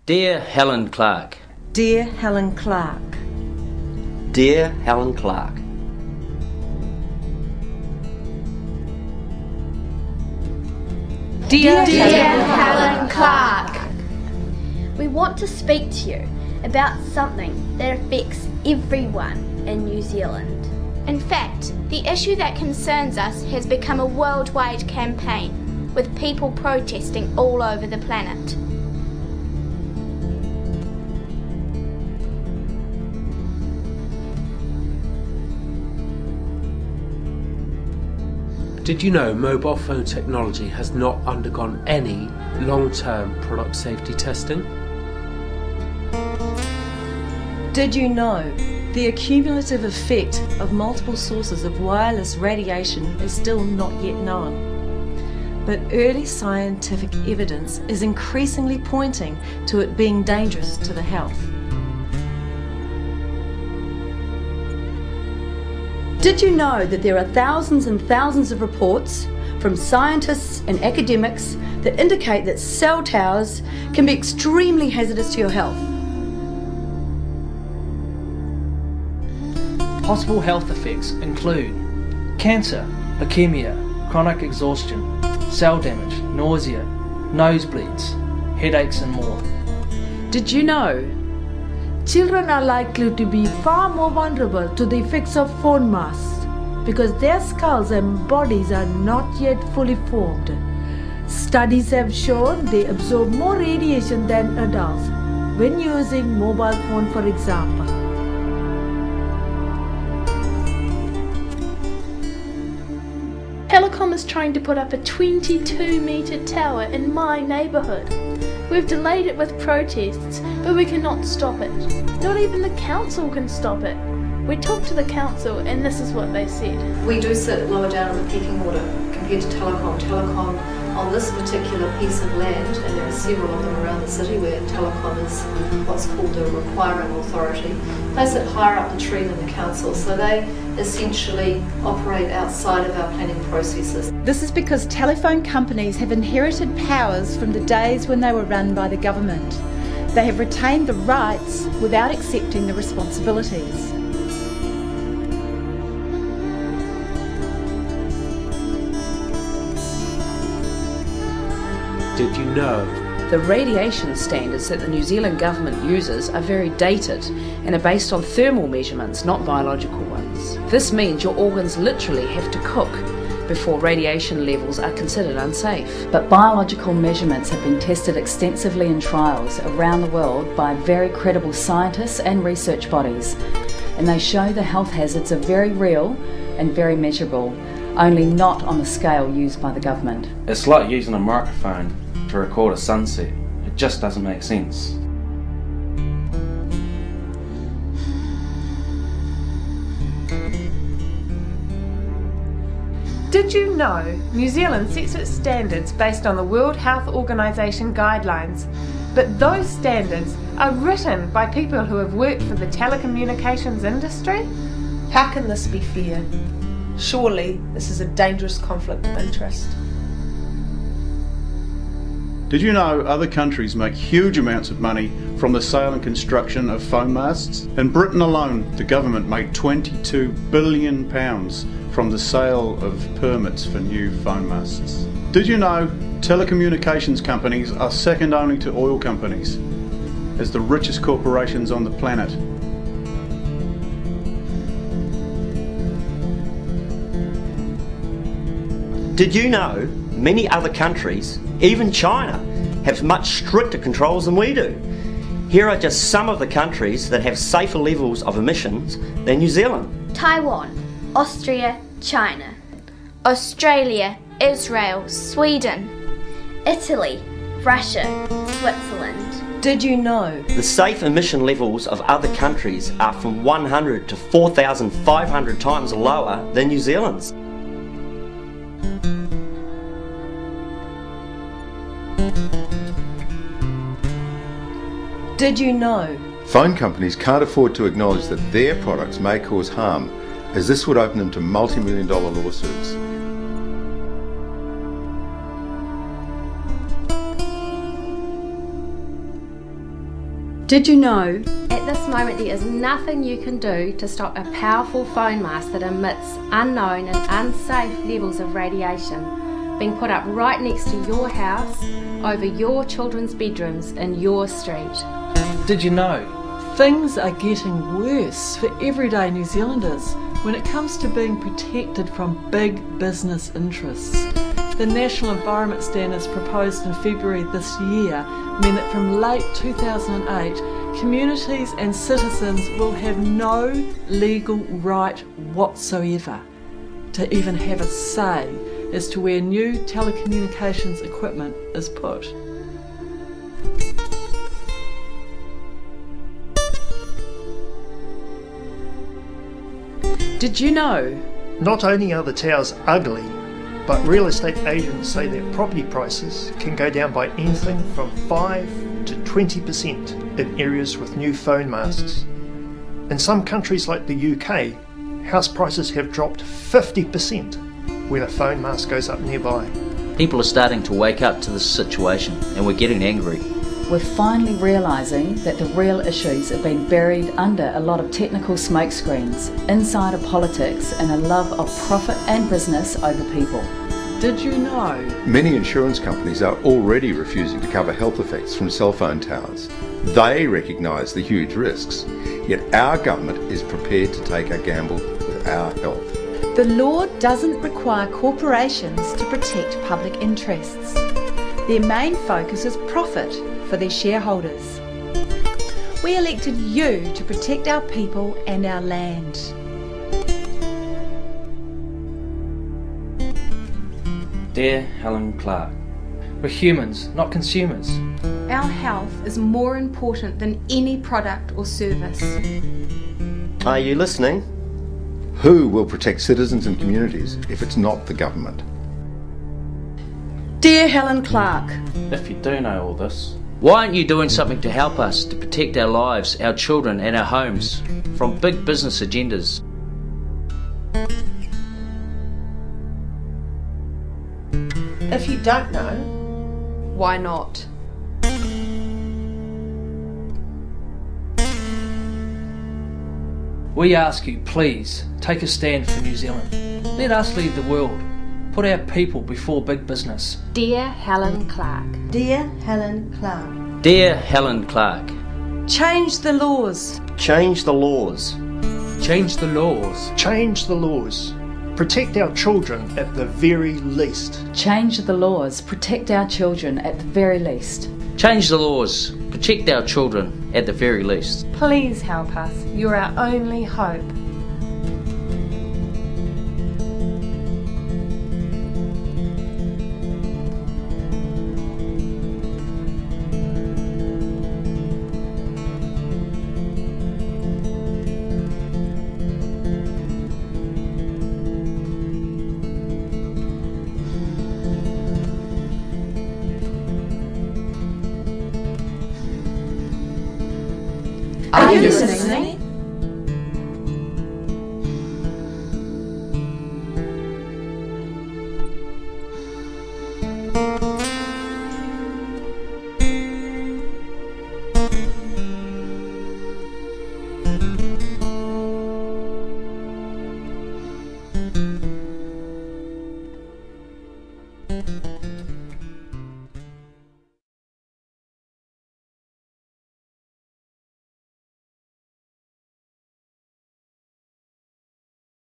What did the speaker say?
Dear Helen Clark. Dear Helen Clark. Dear Helen Clark. Dear Helen Clark. We want to speak to you about something that affects everyone in New Zealand. In fact, the issue that concerns us has become a worldwide campaign, with people protesting all over the planet. Did you know mobile phone technology has not undergone any long-term product safety testing? Did you know the accumulative effect of multiple sources of wireless radiation is still not yet known? But early scientific evidence is increasingly pointing to it being dangerous to the health. Did you know that there are thousands and thousands of reports from scientists and academics that indicate that cell towers can be extremely hazardous to your health? Possible health effects include cancer, leukemia, chronic exhaustion, cell damage, nausea, nosebleeds, headaches and more. Did you know children are likely to be far more vulnerable to the effects of phone masks because their skulls and bodies are not yet fully formed? Studies have shown they absorb more radiation than adults when using mobile phone, for example. Telecom is trying to put up a 22-metre tower in my neighbourhood. We've delayed it with protests, but we cannot stop it. Not even the council can stop it. We talked to the council and this is what they said. We do sit lower down in the pecking order compared to Telecom. Telecom on this particular piece of land, and there are several of them around the city where Telecom is what's called a requiring authority, they sit higher up the tree than the council, so they essentially operate outside of our planning processes. This is because telephone companies have inherited powers from the days when they were run by the government. They have retained the rights without accepting the responsibilities. Did you know? The radiation standards that the New Zealand government uses are very dated and are based on thermal measurements, not biological ones. This means your organs literally have to cook before radiation levels are considered unsafe. But biological measurements have been tested extensively in trials around the world by very credible scientists and research bodies, and they show the health hazards are very real and very measurable, only not on the scale used by the government. It's like using a microphone to record a sunset. It just doesn't make sense. Did you know New Zealand sets its standards based on the World Health Organization guidelines, but those standards are written by people who have worked for the telecommunications industry? How can this be fair? Surely this is a dangerous conflict of interest. Did you know other countries make huge amounts of money from the sale and construction of phone masts? In Britain alone, the government made £22 billion from the sale of permits for new phone masts. Did you know telecommunications companies are second only to oil companies as the richest corporations on the planet? Did you know many other countries, even China, have much stricter controls than we do? Here are just some of the countries that have safer levels of emissions than New Zealand. Taiwan, Austria, China, Australia, Israel, Sweden, Italy, Russia, Switzerland. Did you know the safe emission levels of other countries are from 100 to 4,500 times lower than New Zealand's? Did you know phone companies can't afford to acknowledge that their products may cause harm, as this would open them to multi-million-dollar lawsuits? Did you know? At this moment, there is nothing you can do to stop a powerful phone mast that emits unknown and unsafe levels of radiation being put up right next to your house, over your children's bedrooms in your street. Did you know? Things are getting worse for everyday New Zealanders when it comes to being protected from big business interests. The National Environment Standards proposed in February this year mean that from late 2008, communities and citizens will have no legal right whatsoever to even have a say as to where new telecommunications equipment is put. Did you know? Not only are the towers ugly, but real estate agents say that property prices can go down by anything from 5 to 20% in areas with new phone masts. In some countries like the UK, house prices have dropped 50% when a phone mast goes up nearby. People are starting to wake up to this situation and we're getting angry. We're finally realising that the real issues have been buried under a lot of technical smokescreens, insider politics and a love of profit and business over people. Did you know? Many insurance companies are already refusing to cover health effects from cell phone towers. They recognise the huge risks, yet our government is prepared to take a gamble with our health. The law doesn't require corporations to protect public interests. Their main focus is profit for their shareholders. We elected you to protect our people and our land. Dear Helen Clark, we're humans, not consumers. Our health is more important than any product or service. Are you listening? Who will protect citizens and communities if it's not the government? Dear Helen Clark. If you do know all this, why aren't you doing something to help us to protect our lives, our children and our homes from big business agendas? If you don't know, why not? We ask you, please, take a stand for New Zealand. Let us lead the world. Put our people before big business. Dear Helen Clark. Dear Helen Clark. Dear Helen Clark. Change the laws. Change the laws. Change the laws. Change the laws. Protect our children at the very least. Change the laws. Protect our children at the very least. Change the laws. Protect our children at the very least. Please help us. You're our only hope. Are you listening?